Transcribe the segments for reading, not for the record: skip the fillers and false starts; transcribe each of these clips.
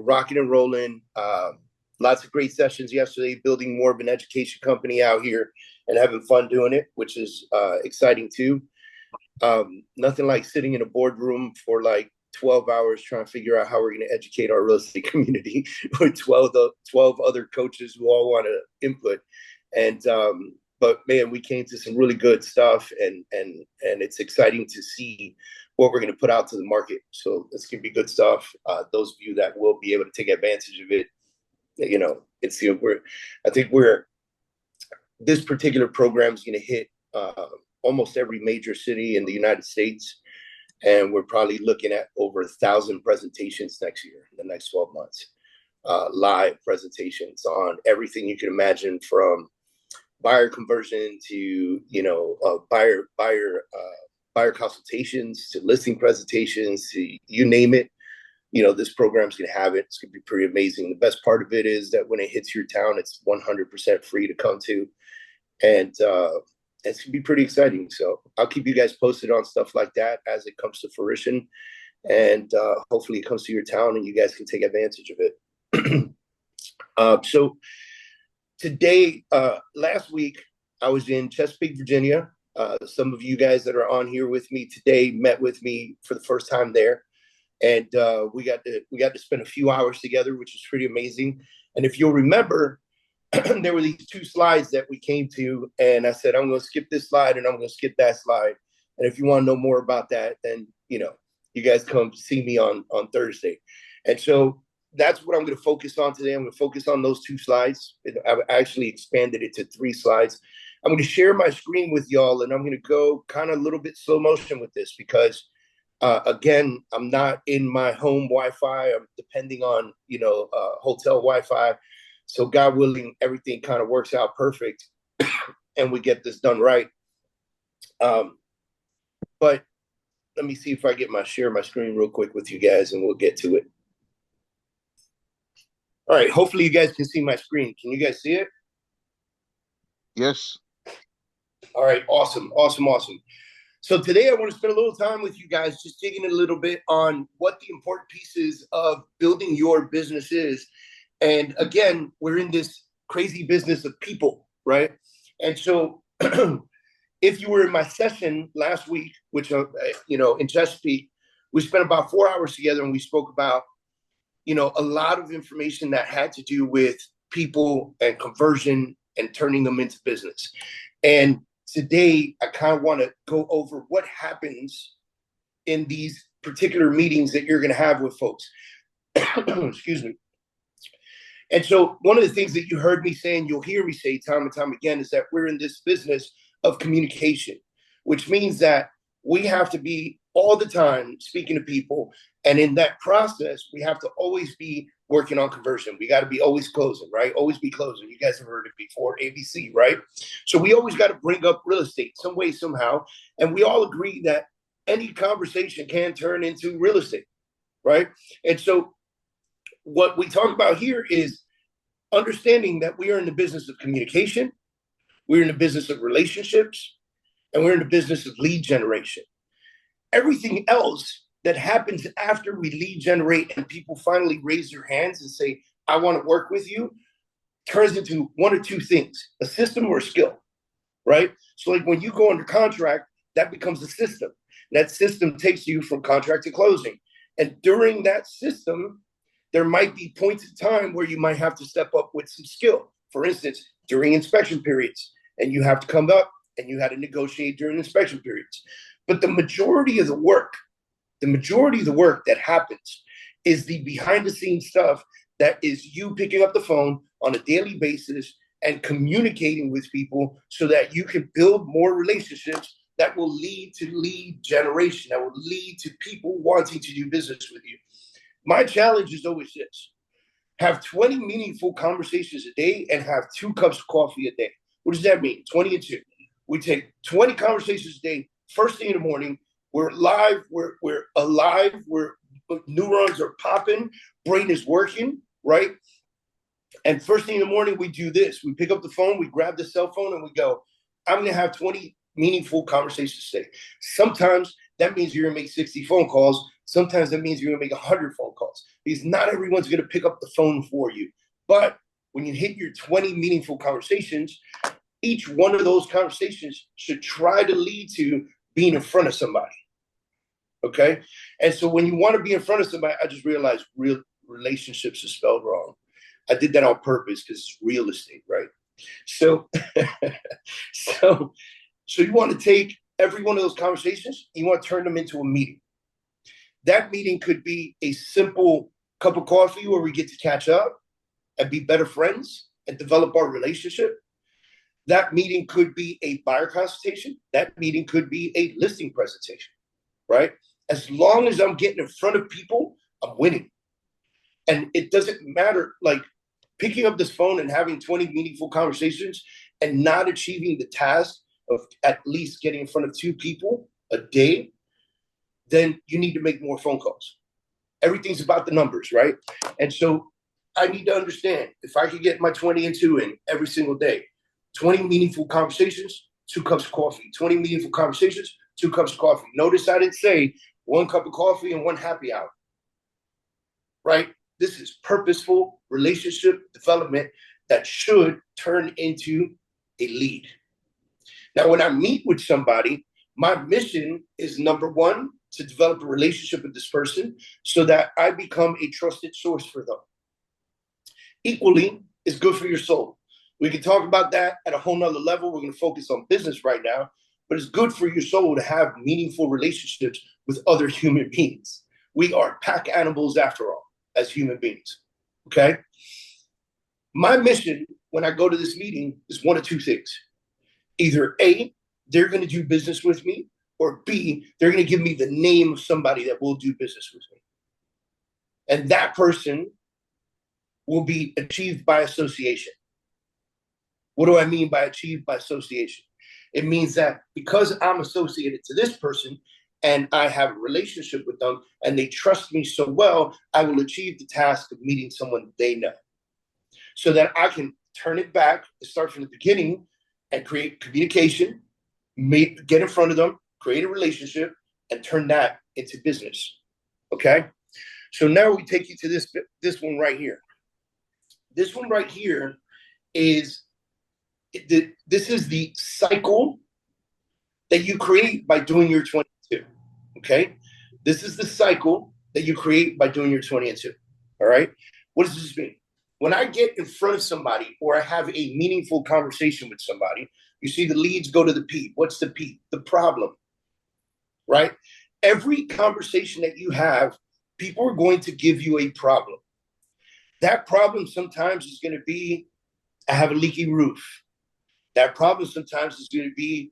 rocking and rolling. Lots of great sessions yesterday, building more of an education company out here and having fun doing it, which is exciting too. Nothing like sitting in a boardroom for like 12 hours trying to figure out how we're going to educate our real estate community with 12 other coaches who all want to input. And but man, we came to some really good stuff, and it's exciting to see what we're going to put out to the market. So it's going to be good stuff. Those of you that will be able to take advantage of it, you know, I think this particular program is going to hit almost every major city in the United States. And we're probably looking at over 1,000 presentations next year, in the next 12 months, live presentations on everything you can imagine, from buyer conversion to, you know, buyer consultations to listing presentations to you name it. You know, this program's going to have it. It's going to be pretty amazing. The best part of it is that when it hits your town, it's 100% free to come to. And it's going to be pretty exciting. So I'll keep you guys posted on stuff like that as it comes to fruition. And hopefully it comes to your town and you guys can take advantage of it. So today, last week, I was in Chesapeake, Virginia. Some of you guys that are on here with me today met with me for the first time there. And we got to spend a few hours together, which was pretty amazing. And if you'll remember, there were these two slides that we came to, and I said, I'm going to skip this slide and I'm going to skip that slide. And if you want to know more about that, then, you know, you guys come see me on Thursday. And so that's what I'm going to focus on today. I'm going to focus on those two slides. I've actually expanded it to 3 slides. I'm going to share my screen with y'all, and I'm going to go kind of a little bit slow motion with this because, again, I'm not in my home Wi-Fi. I'm depending on, you know, hotel Wi-Fi. So God willing, everything kind of works out perfect and we get this done right. But let me see if I get share my screen real quick with you guys and we'll get to it. All right. Hopefully you guys can see my screen. Can you guys see it? Yes. All right. Awesome. So today I want to spend a little time with you guys just digging a little bit on what the important pieces of building your business is. And again, we're in this crazy business of people, right? And so if you were in my session last week, which, you know, in Chesapeake, we spent about 4 hours together and we spoke about, you know, a lot of information that had to do with people and conversion and turning them into business. And today, I kind of want to go over what happens in these particular meetings that you're going to have with folks. Excuse me. And so one of the things that you heard me say, and you'll hear me say time and time again, is that we're in this business of communication, which means that we have to be all the time speaking to people. And in that process, we have to always be working on conversion. We got to be always closing, right? Always be closing. You guys have heard it before, ABC, right? So we always got to bring up real estate some way, somehow. And we all agree that any conversation can turn into real estate, right? And so what we talk about here is understanding that we are in the business of communication, we're in the business of relationships, and we're in the business of lead generation. Everything else that happens after we lead generate and people finally raise their hands and say, I want to work with you, turns into one or two things, a system or a skill, right? So like when you go under contract, that becomes a system. That system takes you from contract to closing. And during that system, there might be points in time where you might have to step up with some skill. For instance, during inspection periods, and you have to come up and you had to negotiate during inspection periods. But the majority of the work that happens is the behind the scenes stuff that is you picking up the phone on a daily basis and communicating with people so that you can build more relationships that will lead to lead generation, that will lead to people wanting to do business with you. My challenge is always this: have 20 meaningful conversations a day and have 2 cups of coffee a day. What does that mean? 20 and 2. We take 20 conversations a day, first thing in the morning. We're live, we're alive, neurons are popping, brain is working, right? And first thing in the morning, we do this. We pick up the phone, we grab the cell phone, and we go, I'm going to have 20 meaningful conversations today. Sometimes that means you're going to make 60 phone calls. Sometimes that means you're going to make 100 phone calls, because not everyone's going to pick up the phone for you. But when you hit your 20 meaningful conversations, each one of those conversations should try to lead to being in front of somebody. Okay? And so when you want to be in front of somebody, I just realized real relationships are spelled wrong. I did that on purpose because it's real estate, right? So, so you want to take every one of those conversations, you want to turn them into a meeting. That meeting could be a simple cup of coffee where we get to catch up and be better friends and develop our relationship. That meeting could be a buyer consultation. That meeting could be a listing presentation, right? As long as I'm getting in front of people, I'm winning. And it doesn't matter, like picking up this phone and having 20 meaningful conversations and not achieving the task of at least getting in front of 2 people a day, then you need to make more phone calls. Everything's about the numbers, right? And so I need to understand, if I could get my 20 and 2 in every single day, 20 meaningful conversations, 2 cups of coffee, 20 meaningful conversations, 2 cups of coffee. Notice I didn't say 1 cup of coffee and 1 happy hour, right? This is purposeful relationship development that should turn into a lead. Now, when I meet with somebody, my mission is, number 1, to develop a relationship with this person so that I become a trusted source for them. Equally, it's good for your soul. We can talk about that at a whole nother level. We're going to focus on business right now, but it's good for your soul to have meaningful relationships with other human beings. We are pack animals after all, as human beings, okay? My mission when I go to this meeting is 1 of 2 things. Either A, they're going to do business with me, or B, they're going to give me the name of somebody that will do business with me. And that person will be achieved by association. What do I mean by achieved by association? It means that because I'm associated to this person and I have a relationship with them and they trust me so well, I will achieve the task of meeting someone they know, so that I can turn it back and start from the beginning and create communication, get in front of them, create a relationship, and turn that into business, okay? So now we take you to this one right here. This one right here is, this is the cycle that you create by doing your 22, okay? This is the cycle that you create by doing your 20 and 2, all right? What does this mean? When I get in front of somebody or I have a meaningful conversation with somebody, you see the leads go to the P. What's the P? The problem, right? Every conversation that you have, people are going to give you a problem. That problem sometimes is going to be, I have a leaky roof. That problem sometimes is going to be,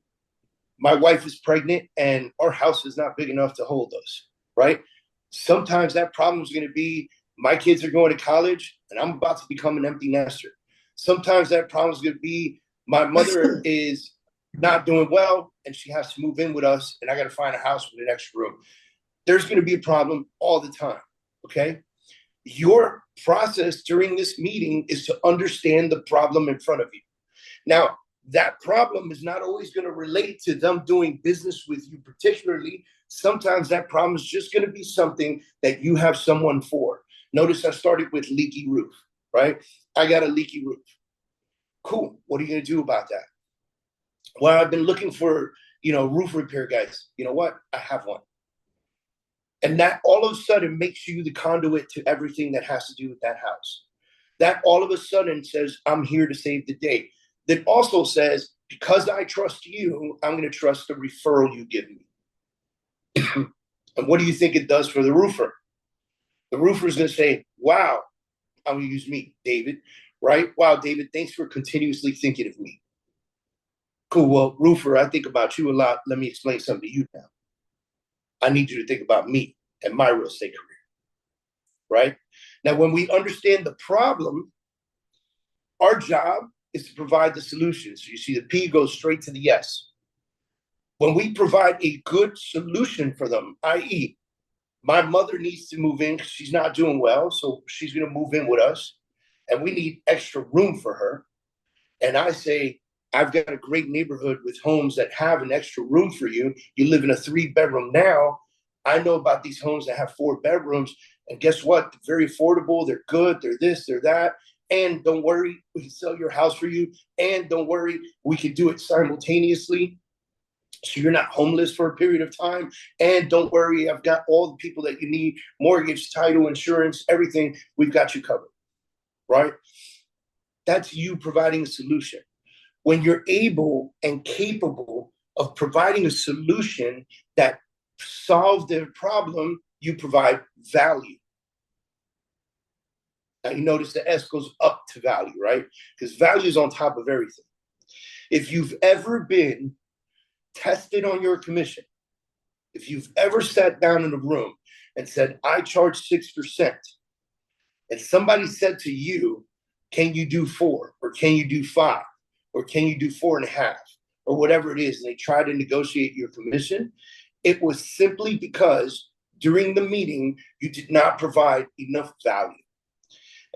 my wife is pregnant and our house is not big enough to hold us, right? Sometimes that problem is going to be, my kids are going to college and I'm about to become an empty nester. Sometimes that problem is going to be, my mother is not doing well and she has to move in with us and I got to find a house with an extra room. There's going to be a problem all the time, okay? Your process during this meeting is to understand the problem in front of you. Now, that problem is not always going to relate to them doing business with you particularly. Sometimes that problem is just going to be something that you have someone for. Notice I started with leaky roof, right? I got a leaky roof. Cool. What are you going to do about that? Well, I've been looking for, roof repair guys. You know what? I have one. And that all of a sudden makes you the conduit to everything that has to do with that house. That all of a sudden says, I'm here to save the day. That also says, because I trust you, I'm going to trust the referral you give me. And what do you think it does for the roofer? The roofer is going to say, wow, I'm going to use me, David, right? Wow, David, thanks for continuously thinking of me. Cool. Well, roofer, I think about you a lot. Let me explain something to you now. I need you to think about me and my real estate career, right? Now, when we understand the problem, our job is to provide the solution. So you see the P goes straight to the yes. When we provide a good solution for them, i.e., my mother needs to move in because she's not doing well, so she's going to move in with us, and we need extra room for her. And I say, I've got a great neighborhood with homes that have an extra room for you. You live in a 3-bedroom now. I know about these homes that have 4 bedrooms. And guess what? They're very affordable. They're good. They're this, they're that. And don't worry, we can sell your house for you. And don't worry, we can do it simultaneously. So you're not homeless for a period of time. And don't worry, I've got all the people that you need, mortgage, title, insurance, everything. We've got you covered, right? That's you providing a solution. When you're able and capable of providing a solution that solves their problem, you provide value. Now you notice the S goes up to value, right? Because value is on top of everything. If you've ever been tested on your commission, if you've ever sat down in a room and said, I charge 6%, and somebody said to you, can you do 4, or can you do 5, or can you do 4.5, or whatever it is, and they try to negotiate your commission, it was simply because during the meeting, you did not provide enough value.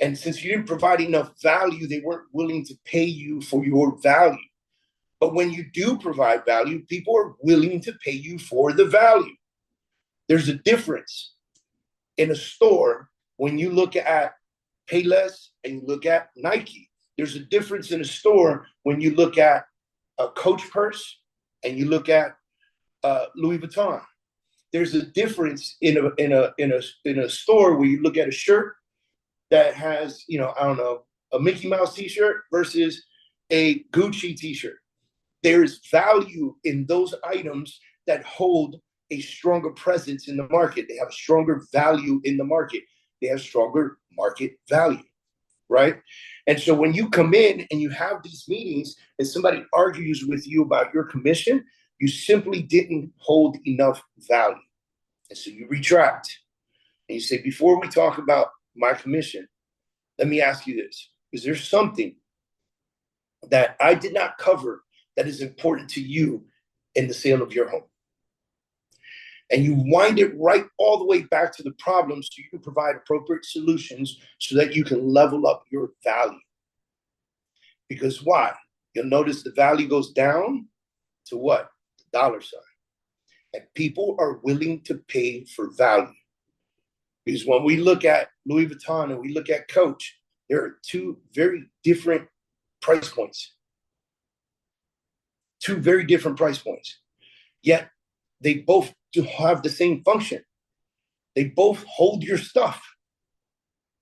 And since you didn't provide enough value, they weren't willing to pay you for your value. But when you do provide value, people are willing to pay you for the value. There's a difference in a store when you look at Payless and you look at Nike. There's a difference in a store when you look at a Coach purse and you look at Louis Vuitton. There's a difference in a store where you look at a shirt that has, a Mickey Mouse t-shirt versus a Gucci t-shirt. There's value in those items that hold a stronger presence in the market. They have a stronger value in the market. They have stronger market value, right? And so when you come in and you have these meetings and somebody argues with you about your commission, you simply didn't hold enough value. And so you retract and you say, before we talk about my commission, let me ask you this. Is there something that I did not cover that is important to you in the sale of your home? And you wind it right all the way back to the problem so you can provide appropriate solutions so that you can level up your value. Because why? You'll notice the value goes down to what? The dollar sign. And people are willing to pay for value. Because when we look at Louis Vuitton and we look at Coach, there are 2 very different price points. 2 very different price points. Yet they both do have the same function. They both hold your stuff.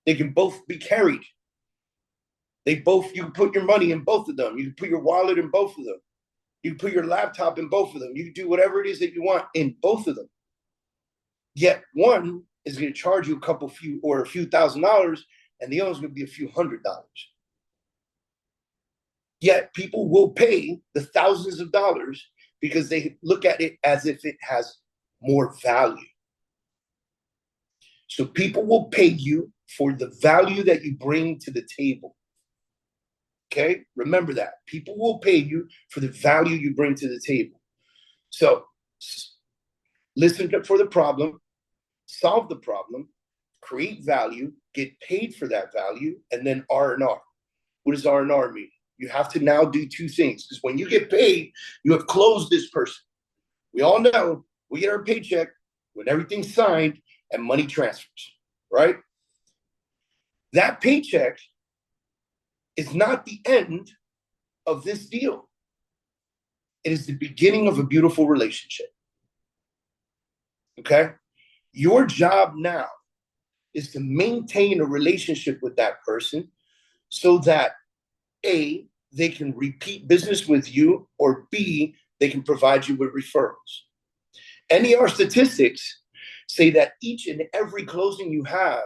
They can both be carried. You can put your money in both of them. You can put your wallet in both of them. You can put your laptop in both of them. You can do whatever it is that you want in both of them. Yet one is going to charge you a few $1,000s, and the other is going to be a few $100s. Yet people will pay the thousands of dollars because they look at it as if it has more value. So people will pay you for the value that you bring to the table. Okay? Remember that. People will pay you for the value you bring to the table. So listen for the problem, solve the problem, create value, get paid for that value, and then R&R. What does R&R mean? You have to now do 2 things, because when you get paid, you have closed this person. We all know we get our paycheck when everything's signed and money transfers, right? That paycheck is not the end of this deal. It is the beginning of a beautiful relationship. Okay? Your job now is to maintain a relationship with that person so that A, they can repeat business with you, or B, they can provide you with referrals. NER statistics say that each and every closing you have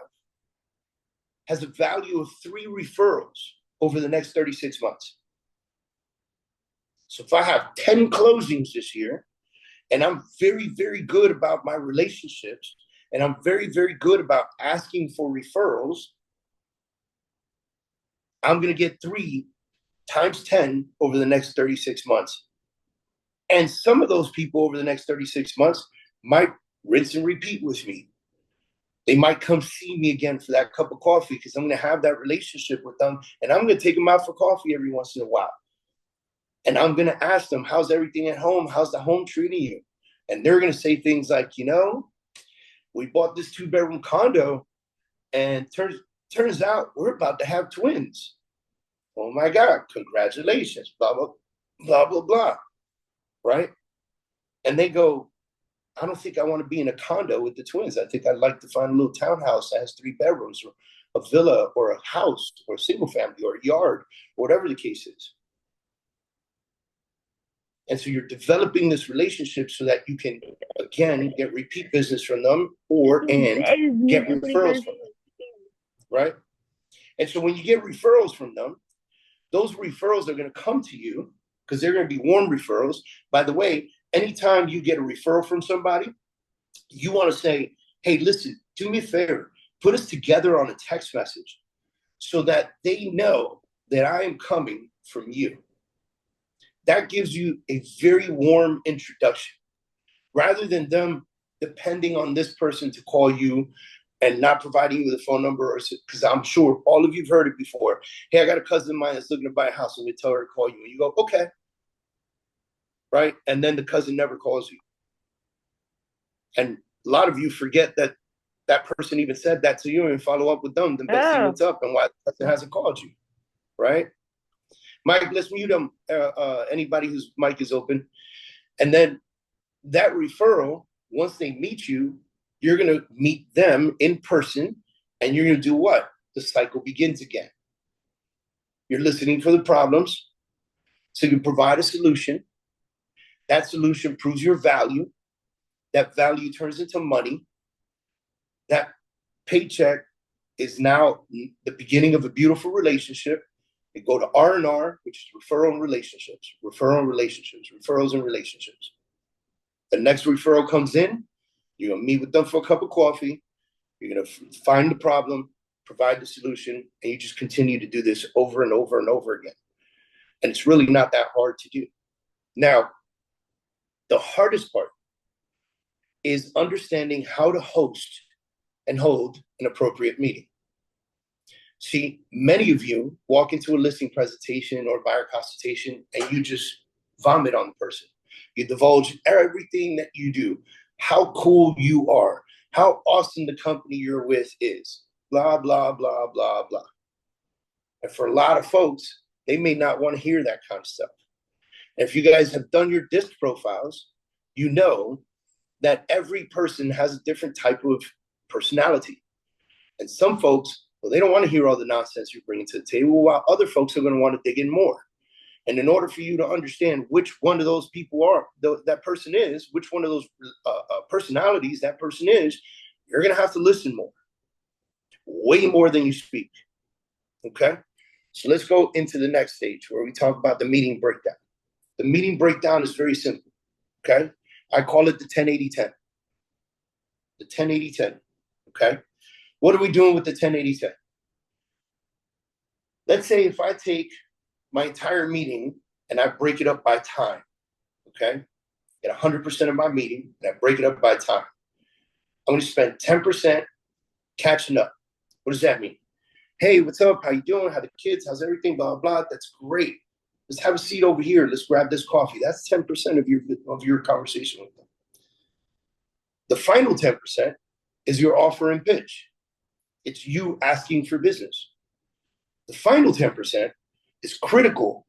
has a value of 3 referrals over the next 36 months. So if I have 10 closings this year, and I'm very, very good about my relationships, and I'm very, very good about asking for referrals, I'm going to get 3 times 10 over the next 36 months. And some of those people over the next 36 months might rinse and repeat with me. They might come see me again for that cup of coffee because I'm going to have that relationship with them, and I'm going to take them out for coffee every once in a while. And I'm going to ask them, how's everything at home? How's the home treating you? And they're going to say things like, we bought this 2-bedroom condo and turns out we're about to have twins. Oh my God, congratulations, blah, blah, blah, blah, blah, right? And they go, I don't think I want to be in a condo with the twins. I think I'd like to find a little townhouse that has 3 bedrooms, or a villa, or a house, or a single family, or a yard, or whatever the case is. And so you're developing this relationship so that you can, again, get repeat business from them and get referrals from them, right? And so when you get referrals from them, those referrals are going to come to you because they're going to be warm referrals. By the way, anytime you get a referral from somebody, you want to say, hey, listen, do me a favor, put us together on a text message so that they know that I am coming from you. That gives you a very warm introduction, rather than them depending on this person to call you and not providing you with a phone number, because I'm sure all of you've heard it before. Hey, I got a cousin of mine that's looking to buy a house, and they tell her to call you, and you go, okay, right? And then the cousin never calls you. And a lot of you forget that that person even said that to you and follow up with them to see what's up and why the person hasn't called you, right? Mike, let's mute them, anybody whose mic is open. And then that referral, once they meet you, you're going to meet them in person, and you're going to do what? The cycle begins again. You're listening for the problems, so you provide a solution. That solution proves your value. That value turns into money. That paycheck is now the beginning of a beautiful relationship. You go to R&R, which is referral and relationships, referral and relationships, referrals and relationships. The next referral comes in, you're going to meet with them for a cup of coffee. You're going to find the problem, provide the solution, and you just continue to do this over and over and over again. And it's really not that hard to do. Now, the hardest part is understanding how to host and hold an appropriate meeting. See, many of you walk into a listing presentation or buyer consultation and you just vomit on the person. You divulge everything that you do, how cool you are, how awesome the company you're with is, blah, blah, blah, blah, blah. And for a lot of folks, they may not want to hear that kind of stuff. And if you guys have done your DISC profiles, you know that every person has a different type of personality. And some folks, well, they don't want to hear all the nonsense you're bringing to the table, while other folks are going to want to dig in more. And in order for you to understand which one of those people that person is, which one of those personalities that person is, you're going to have to listen more, way more than you speak. Okay? So let's go into the next stage where we talk about the meeting breakdown. The meeting breakdown is very simple. Okay? I call it the 10-80-10. The 10-80-10. Okay? What are we doing with the 10-80-10? Let's say if I take my entire meeting and I break it up by time, okay? Get 100% of my meeting and I break it up by time. I'm going to spend 10% catching up. What does that mean? Hey, what's up? How you doing? How the kids? How's everything? Blah, blah. That's great. Let's have a seat over here. Let's grab this coffee. That's 10% of your conversation with them. The final 10% is your offer and pitch. It's you asking for business. The final 10% is critical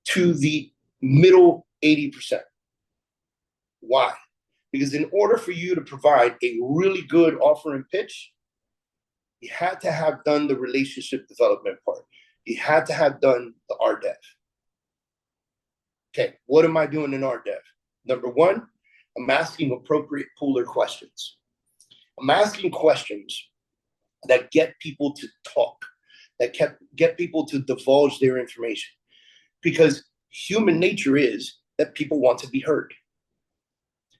to the middle 80%. Why? Because in order for you to provide a really good offer and pitch, you had to have done the relationship development part. You had to have done the RDEV. Okay, what am I doing in RDEV? Number one, I'm asking appropriate pooler questions. I'm asking questions that get people to talk, that get people to divulge their information. Because human nature is that people want to be heard.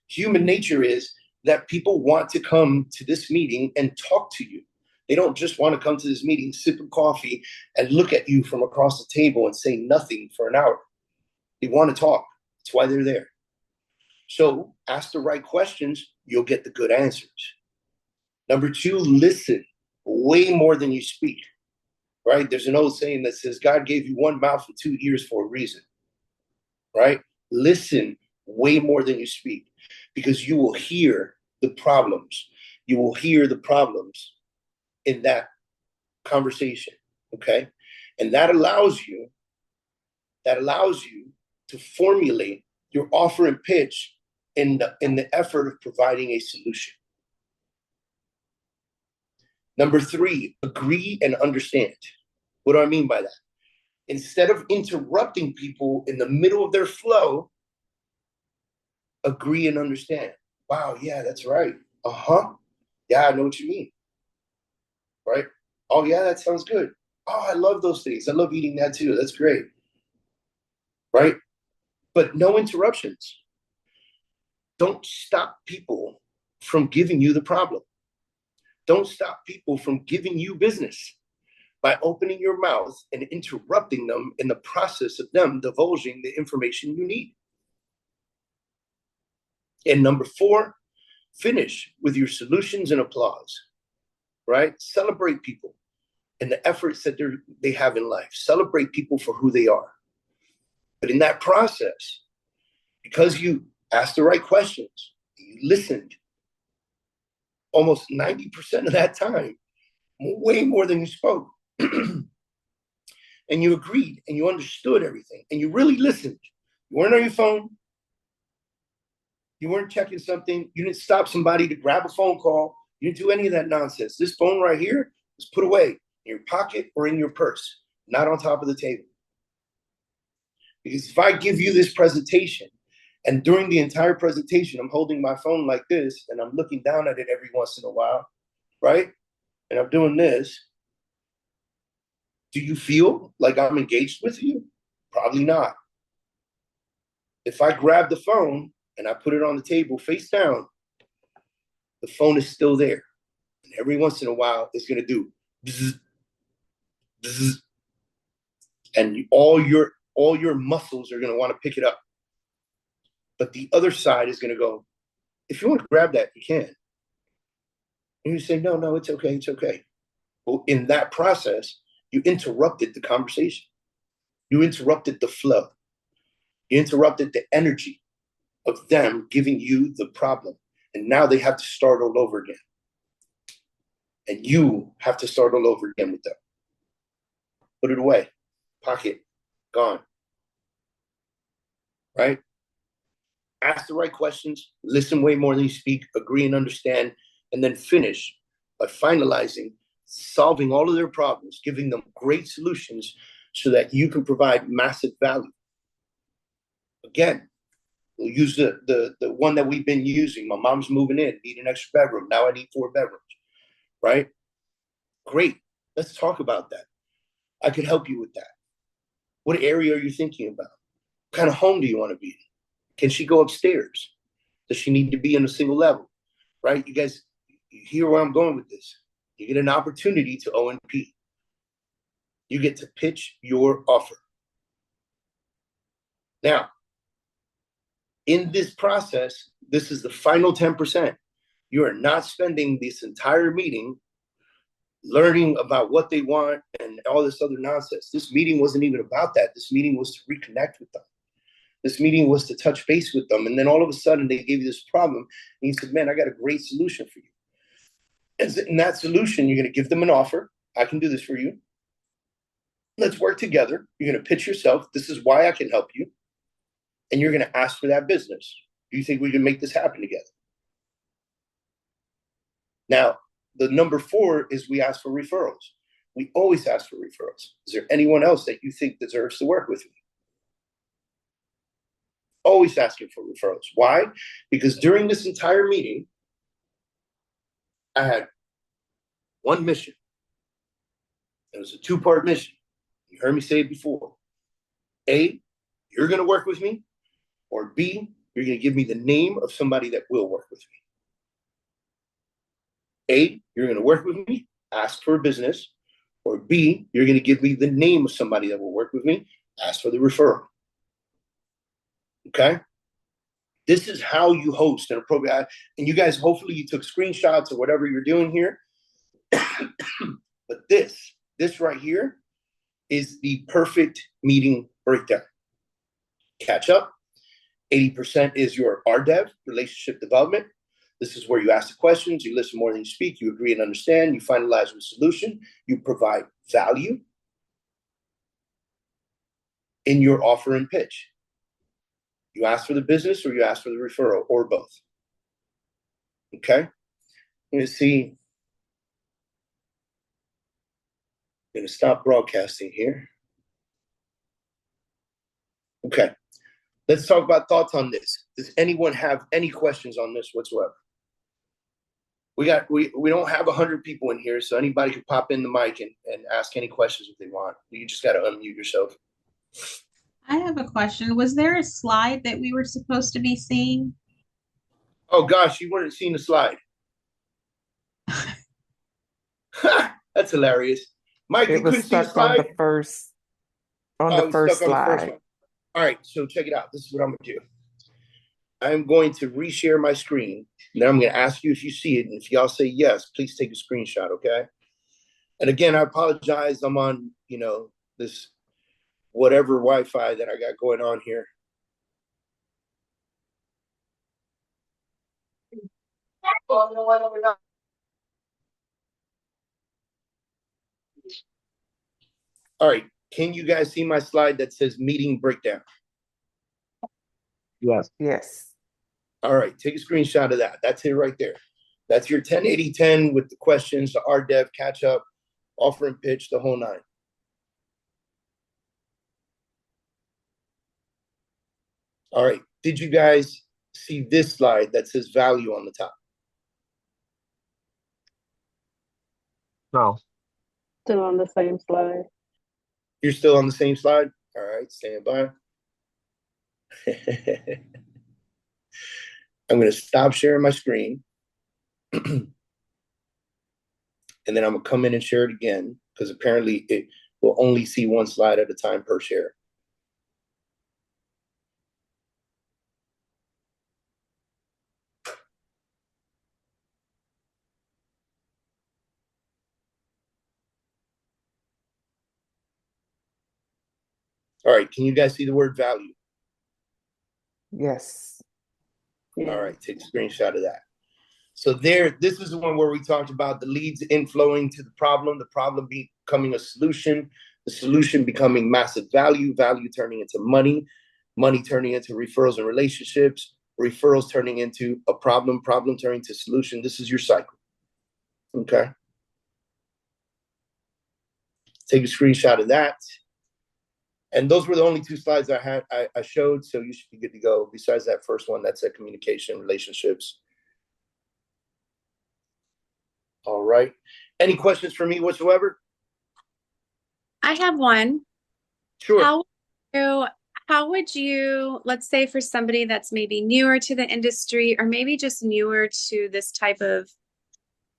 Human nature is that people want to come to this meeting and talk to you. They don't just want to come to this meeting, sip a coffee, and look at you from across the table and say nothing for an hour. They want to talk. That's why they're there. So ask the right questions, you'll get the good answers. Number two, listen way more than you speak. right? There's an old saying that says God gave you one mouth and two ears for a reason, right? Listen way more than you speak, because you will hear the problems. You will hear the problems in that conversation, okay? And that allows you to formulate your offer and pitch in the effort of providing a solution. Number 3, agree and understand. What do I mean by that? Instead of interrupting people in the middle of their flow, agree and understand. Wow, yeah, that's right. Yeah, I know what you mean. Right? Oh, yeah, that sounds good. Oh, I love those things. I love eating that too. That's great. Right? But no interruptions. Don't stop people from giving you the problem. Don't stop people from giving you business by opening your mouth and interrupting them in the process of them divulging the information you need. And number 4, finish with your solutions and applause, right? Celebrate people and the efforts that they have in life. Celebrate people for who they are. But in that process, because you asked the right questions, you listened almost 90% of that time, way more than you spoke. And you agreed and you understood everything and you really listened. You weren't on your phone. You weren't checking something. You didn't stop somebody to grab a phone call. You didn't do any of that nonsense. This phone right here was put away in your pocket or in your purse, not on top of the table. Because if I give you this presentation and during the entire presentation, I'm holding my phone like this and I'm looking down at it every once in a while, right? And I'm doing this. Do you feel like I'm engaged with you? Probably not. If I grab the phone and I put it on the table face down, the phone is still there. And every once in a while, it's going to do bzz, bzz, and all your muscles are going to want to pick it up. But the other side is going to go, if you want to grab that, you can. And you say, no, it's okay, it's okay. Well, in that process, you interrupted the conversation. You interrupted the flow. You interrupted the energy of them giving you the problem. And now they have to start all over again. And you have to start all over again with them. Put it away. Pocket. Gone. Right? Ask the right questions. Listen way more than you speak. Agree and understand. And then finish by finalizing, solving all of their problems, giving them great solutions so that you can provide massive value. Again, we'll use the one that we've been using. My mom's moving in, need an extra bedroom. Now I need 4 bedrooms, right? Great. Let's talk about that. I could help you with that. What area are you thinking about? What kind of home do you want to be in? Can she go upstairs? Does she need to be in a single level, right? You guys, you hear where I'm going with this. You get an opportunity to O&P. You get to pitch your offer. Now, in this process, this is the final 10%. You are not spending this entire meeting learning about what they want and all this other nonsense. This meeting wasn't even about that. This meeting was to reconnect with them. This meeting was to touch base with them. And then all of a sudden they gave you this problem. And you said, man, I got a great solution for you. And in that solution, you're going to give them an offer. I can do this for you. Let's work together. You're going to pitch yourself. This is why I can help you. And you're going to ask for that business. Do you think we can make this happen together? Now, the number 4 is we ask for referrals. We always ask for referrals. Is there anyone else that you think deserves to work with me? Always asking for referrals. Why? Because during this entire meeting, I had one mission. It was a 2-part mission. You heard me say it before. A, you're going to work with me. Or B, you're going to give me the name of somebody that will work with me. A, you're going to work with me, ask for a business. Or B, you're going to give me the name of somebody that will work with me, ask for the referral. Okay? This is how you host an appropriate, and you guys, hopefully you took screenshots or whatever you're doing here. But this this right here is the perfect meeting breakdown. Catch up. 80% is your RDEV, relationship development. This is where you ask the questions, you listen more than you speak, you agree and understand, you finalize with solution, you provide value in your offer and pitch. You ask for the business or you ask for the referral, or both. Okay? I'm going to see. I'm going to stop broadcasting here. Okay. Let's talk about thoughts on this. Does anyone have any questions on this whatsoever? We don't have 100 people in here, so anybody can pop in the mic and ask any questions if they want. You just got to unmute yourself. I have a question. Was there a slide that we were supposed to be seeing? Oh gosh, you weren't seeing the slide. That's hilarious. Mike, you couldn't see the slide? On the first slide. All right, so check it out. This is what I'm going to do. I'm going to reshare my screen. Then I'm going to ask you if you see it. And if y'all say yes, please take a screenshot, okay? And again, I apologize. I'm on, this whatever Wi-Fi that I got going on here. All right. Can you guys see my slide that says meeting breakdown? Yes. All right. Take a screenshot of that. That's it right there. That's your 10-80-10 with the questions, the RDEV, catch up, offer and pitch, the whole nine. All right. Did you guys see this slide that says value on the top? No. Still on the same slide. You're still on the same slide? All right, stand by. I'm going to stop sharing my screen. And then I'm going to come in and share it again, because apparently it will only see one slide at a time per share. All right, can you guys see the word value? Yes. Yeah. All right, take a screenshot of that. So this is the one where we talked about the leads inflowing to the problem becoming a solution, the solution becoming massive value, value turning into money, money turning into referrals and relationships, referrals turning into a problem, problem turning to solution. This is your cycle. Okay. Take a screenshot of that. And those were the only two slides I showed, so you should be good to go. Besides that first one, that's communication, relationships. All right. Any questions for me whatsoever? I have one. Sure. How would you, let's say for somebody that's maybe newer to the industry or maybe just newer to this type of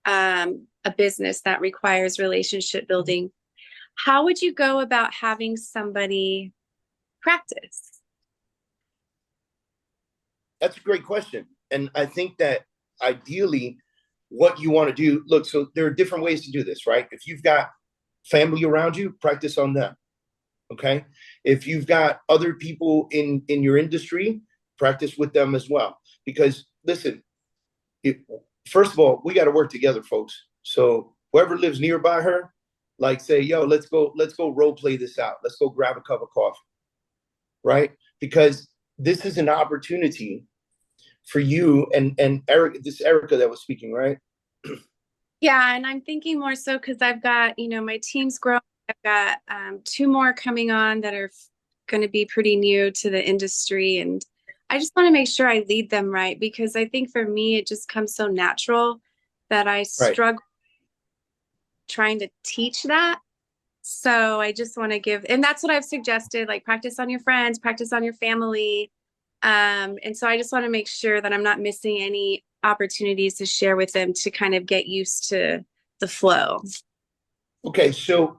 a business that requires relationship building, how would you go about having somebody practice? That's a great question. And I think that ideally what you want to do, look, so there are different ways to do this, right? If you've got family around you, practice on them. Okay. If you've got other people in your industry, practice with them as well. Because listen, first of all, we got to work together, folks. So whoever lives nearby her, like say, yo, let's go role play this out. Let's go grab a cup of coffee. Right? Because this is an opportunity for you and Eric, this Erica that was speaking, right? Yeah, and I'm thinking more so because I've got, my team's growing. I've got 2 more coming on that are going to be pretty new to the industry. And I just want to make sure I lead them right, because I think for me, it just comes so natural that I struggle trying to teach that. So I just want to give, and that's what I've suggested, like practice on your friends, practice on your family. And so I just want to make sure that I'm not missing any opportunities to share with them to kind of get used to the flow. Okay, so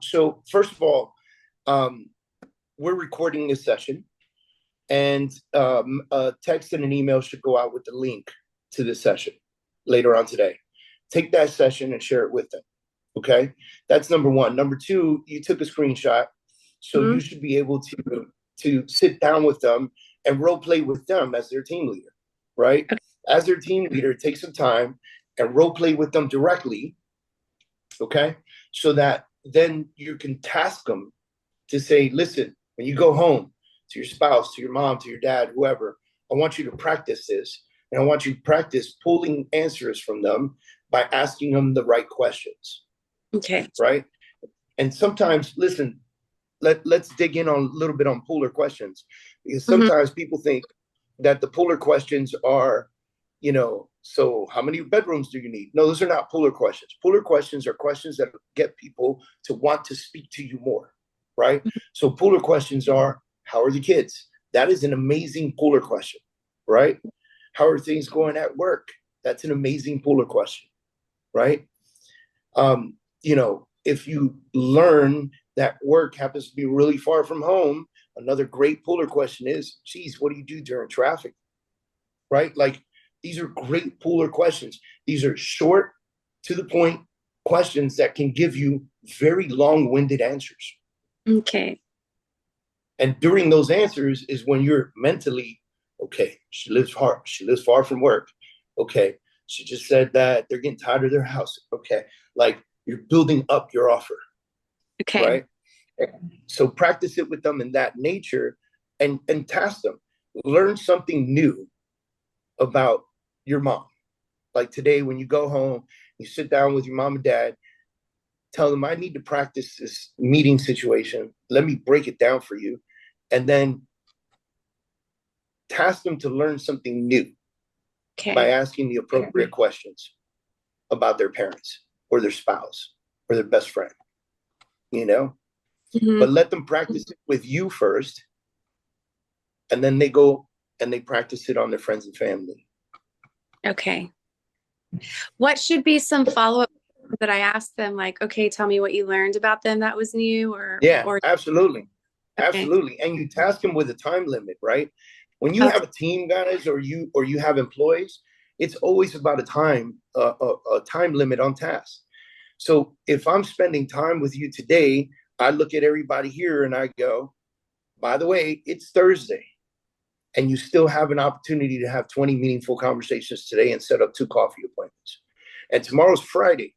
first of all, we're recording this session, and a text and an email should go out with the link to this session later on today. Take that session and share it with them. Okay, that's number one. Number two, you took a screenshot, so Mhm. you should be able to sit down with them and role play with them as their team leader, right? Okay. As their team leader, take some time and role play with them directly, okay? So that then you can task them to say, listen, when you go home to your spouse, to your mom, to your dad, whoever, I want you to practice this. And I want you to practice pulling answers from them by asking them the right questions, Okay. right? And sometimes, listen, let's dig in on a little bit on polar questions, because Mhm. sometimes people think that the polar questions are, so how many bedrooms do you need? No, those are not polar questions. Polar questions are questions that get people to want to speak to you more, right? So polar questions are, how are the kids? That is an amazing polar question, right? How are things going at work? That's an amazing polar question, right? If you learn that work happens to be really far from home, another great polar question is, geez, what do you do during traffic? Right? Like, these are great polar questions. These are short, to the point questions that can give you very long-winded answers. Okay. And during those answers is when you're mentally, okay, she lives far from work. Okay, she just said that they're getting tired of their house. Okay, like, you're building up your offer. Okay. Right? So practice it with them in that nature, and task them. Learn something new about your mom. Like today, when you go home, you sit down with your mom and dad, tell them, I need to practice this meeting situation. Let me break it down for you. And then task them to learn something new by asking the appropriate questions about their parents or their spouse or their best friend, Mhm. But let them practice it with you first. And then they go and they practice it on their friends and family. Okay. What should be some follow-up that I ask them, like, okay, tell me what you learned about them that was new, or absolutely. Okay. Absolutely. And you task them with a time limit, right? When you Okay. have a team, guys, or you have employees, it's always about a time limit on tasks. So if I'm spending time with you today, I look at everybody here and I go, by the way, it's Thursday, and you still have an opportunity to have 20 meaningful conversations today and set up 2 coffee appointments. And tomorrow's Friday,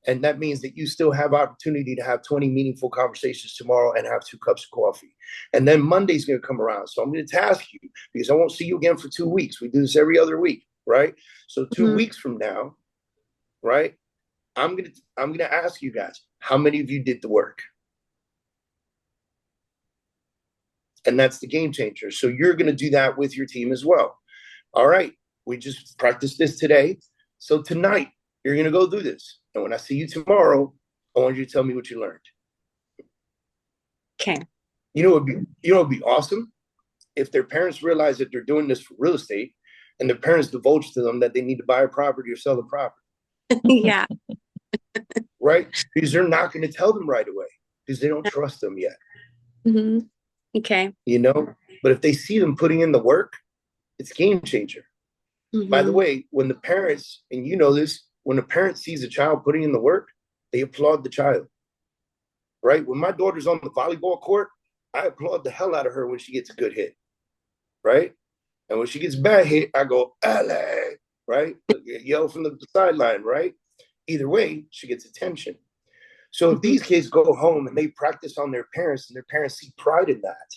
and that means that you still have opportunity to have 20 meaningful conversations tomorrow and have 2 cups of coffee. And then Monday's going to come around. So I'm going to task you, because I won't see you again for 2 weeks. We do this every other week, right? So 2 Mhm. weeks from now, right, I'm going to ask you guys, how many of you did the work? And that's the game changer. So you're going to do that with your team as well. All right, we just practiced this today. So tonight, you're going to go do this. And when I see you tomorrow, I want you to tell me what you learned. Okay. It would be awesome if their parents realize that they're doing this for real estate, and their parents divulge to them that they need to buy a property or sell a property. Yeah. Right? Because they're not going to tell them right away, because they don't trust them yet. Mm-hmm. Okay. But if they see them putting in the work, it's game changer. Mm-hmm. By the way, when the parents, and you know this, when a parent sees a child putting in the work, they applaud the child. Right? When my daughter's on the volleyball court, I applaud the hell out of her when she gets a good hit. Right? And when she gets a bad hit, I go, Ale, right? Yell from the sideline, right? Either way, she gets attention. So if these kids go home and they practice on their parents, and their parents see pride in that,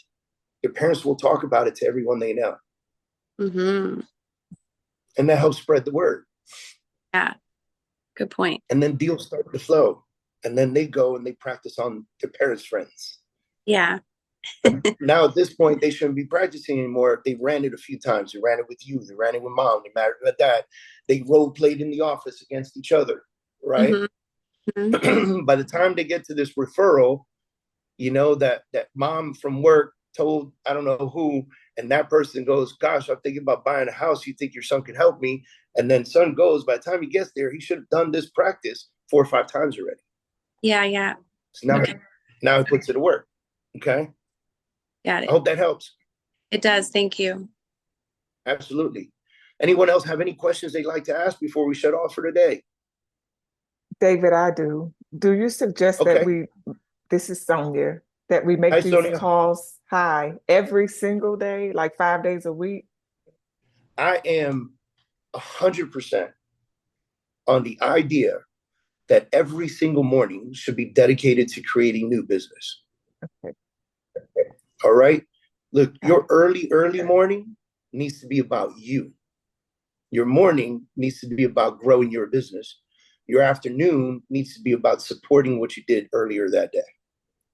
their parents will talk about it to everyone they know. Mm-hmm. And that helps spread the word. Yeah. Good point. And then deals start to flow. And then they go and they practice on their parents' friends. Yeah. Now at this point, they shouldn't be practicing anymore. They ran it a few times. They ran it with you. They ran it with mom. They ran it with dad. They role played in the office against each other, right? Mm-hmm. By the time they get to this referral, that mom from work told I don't know who, and that person goes, gosh, I'm thinking about buying a house. You think your son can help me? And then son goes, by the time he gets there, he should have done this practice 4 or 5 times already. Yeah. So now he puts it to work. Okay. Got it. I hope that helps. It does. Thank you. Absolutely. Anyone else have any questions they'd like to ask before we shut off for today? David, I do. Do you suggest that Okay. this is Sonia, that we make Hi, these Sonia. calls every single day, like 5 days a week? I am 100% on the idea that every single morning should be dedicated to creating new business. Okay. All right. Look, your early morning needs to be about you. Your morning needs to be about growing your business. Your afternoon needs to be about supporting what you did earlier that day.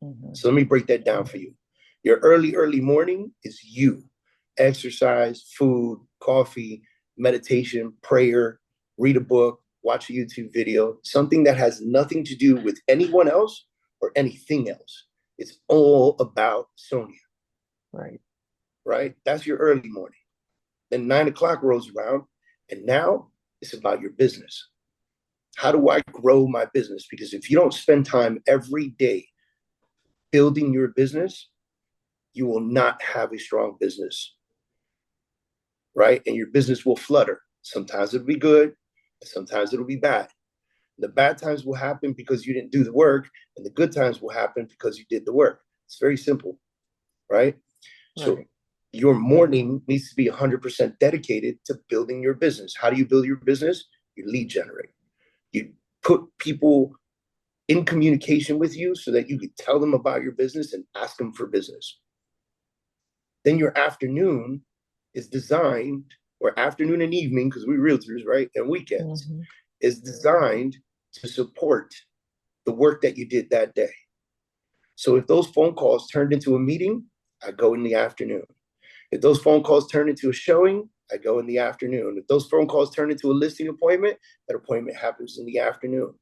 Mhm. So let me break that down for you. Your early morning is you. Exercise, food, coffee, meditation, prayer, read a book, watch a YouTube video, something that has nothing to do with anyone else or anything else. It's all about Sonia, Right. right? That's your early morning. Then 9 o'clock rolls around, and now it's about your business. How do I grow my business? Because if you don't spend time every day building your business, you will not have a strong business, right? And your business will flutter. Sometimes it'll be good, and sometimes it'll be bad. The bad times will happen because you didn't do the work, and the good times will happen because you did the work. It's very simple, right? So your morning needs to be 100% dedicated to building your business. How do you build your business? You lead generate. You put people in communication with you so that you can tell them about your business and ask them for business. Then your afternoon is designed, or afternoon and evening, because we're realtors, right? And weekends, is designed to support the work that you did that day. So if those phone calls turned into a meeting, I go in the afternoon. If those phone calls turn into a showing, I go in the afternoon. If those phone calls turn into a listing appointment, that appointment happens in the afternoon.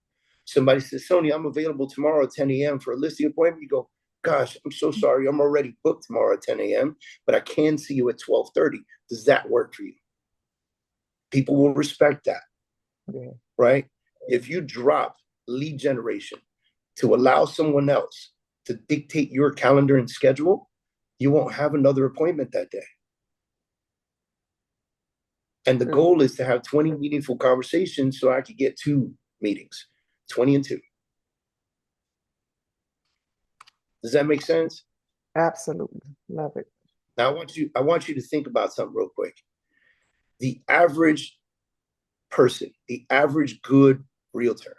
Somebody says, Sony, I'm available tomorrow at 10 a.m. for a listing appointment. You go, gosh, I'm so sorry. I'm already booked tomorrow at 10 a.m., but I can see you at 12:30. Does that work for you? People will respect that, right? If you drop lead generation to allow someone else to dictate your calendar and schedule, you won't have another appointment that day. And the goal is to have 20 meaningful conversations so I could get 2 meetings, 20 and 2. Does that make sense? Absolutely. Love it. Now I want you to think about something real quick. The average person, the average good realtor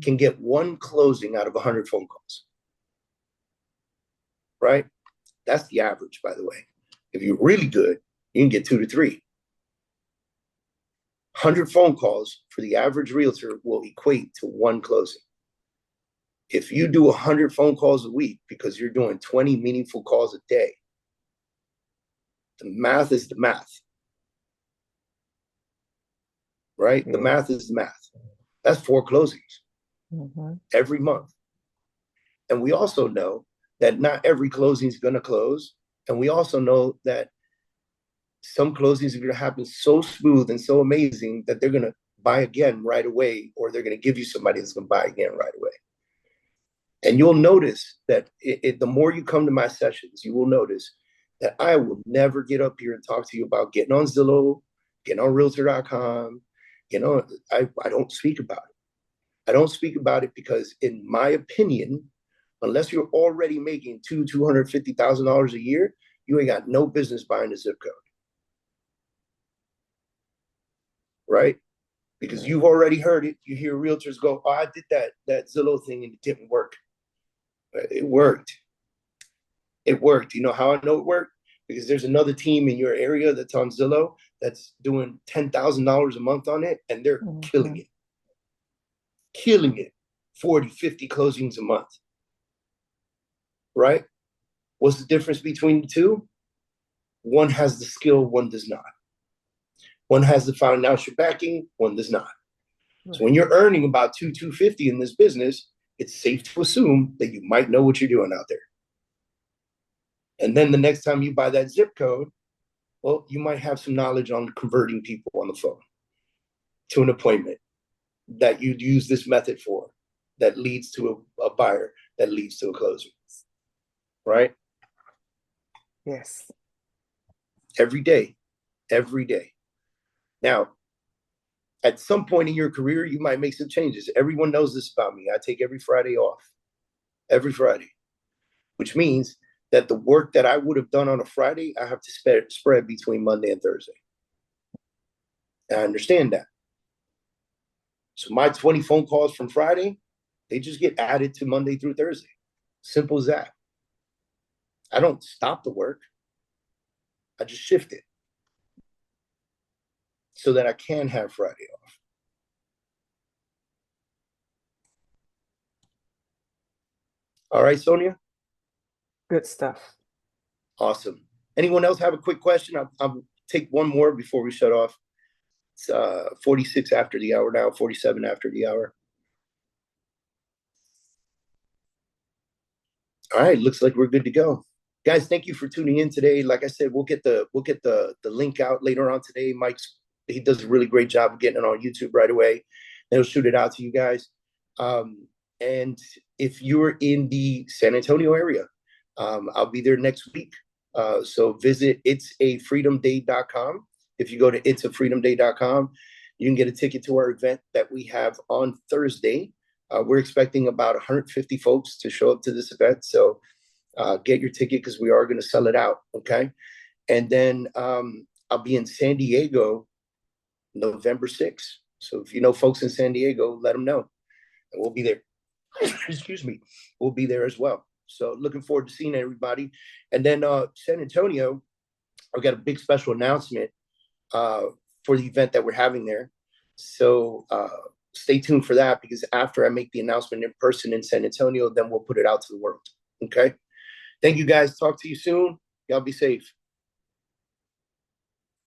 can get 1 closing out of 100 phone calls. Right? That's the average, by the way. If you're really good, you can get 2 to 3. 100 phone calls for the average realtor will equate to 1 closing. If you do 100 phone calls a week because you're doing 20 meaningful calls a day, the math is the math. Right? The math is the math. That's 4 closings every month. And we also know that not every closing is going to close. And we also know that some closings are going to happen so smooth and so amazing that they're going to buy again right away, or they're going to give you somebody that's going to buy again right away. And you'll notice that the more you come to my sessions, you will notice that I will never get up here and talk to you about getting on Zillow, getting on Realtor.com. You know, I don't speak about it. I don't speak about it because, in my opinion, unless you're already making $250,000 a year, you ain't got no business buying a zip code. Right? Because you've already heard it. You hear realtors go, oh, I did that Zillow thing and it didn't work. It worked. It worked. You know how I know it worked? Because there's another team in your area that's on Zillow that's doing $10,000 a month on it, and they're killing it. Killing it. 40, 50 closings a month. Right? What's the difference between the two? One has the skill, one does not. One has the financial backing, one does not. So when you're earning about $250 in this business, it's safe to assume that you might know what you're doing out there. And then the next time you buy that zip code, well, you might have some knowledge on converting people on the phone to an appointment that you'd use this method for, that leads to a buyer, that leads to a closing. Right? Yes. Every day. Every day. Now, At some point in your career, you might make some changes. Everyone knows this about me. I take every Friday off, every Friday, which means that the work that I would have done on a Friday, I have to spread between Monday and Thursday. And I understand that. So my 20 phone calls from Friday, they just get added to Monday through Thursday. Simple as that. I don't stop the work. I just shift it so that I can have Friday off. All right, Sonia? Good stuff. Awesome. Anyone else have a quick question? I'll take one more before we shut off. It's 46 after the hour now, 47 after the hour. All right, looks like we're good to go. Guys, thank you for tuning in today. Like I said, we'll get the link out later on today. He does a really great job of getting it on YouTube right away. And he'll shoot it out to you guys. And if you're in the San Antonio area, I'll be there next week. So visit itsafreedomday.com. If you go to itsafreedomday.com, you can get a ticket to our event that we have on Thursday. We're expecting about 150 folks to show up to this event. So get your ticket because we are going to sell it out. Okay. And then I'll be in San Diego November 6th. So if you know folks in San Diego, let them know. And we'll be there. Excuse me. We'll be there as well. So looking forward to seeing everybody. And then San Antonio, I've got a big special announcement for the event that we're having there. So stay tuned for that, because after I make the announcement in person in San Antonio, then we'll put it out to the world. Okay. Thank you guys. Talk to you soon. Y'all be safe.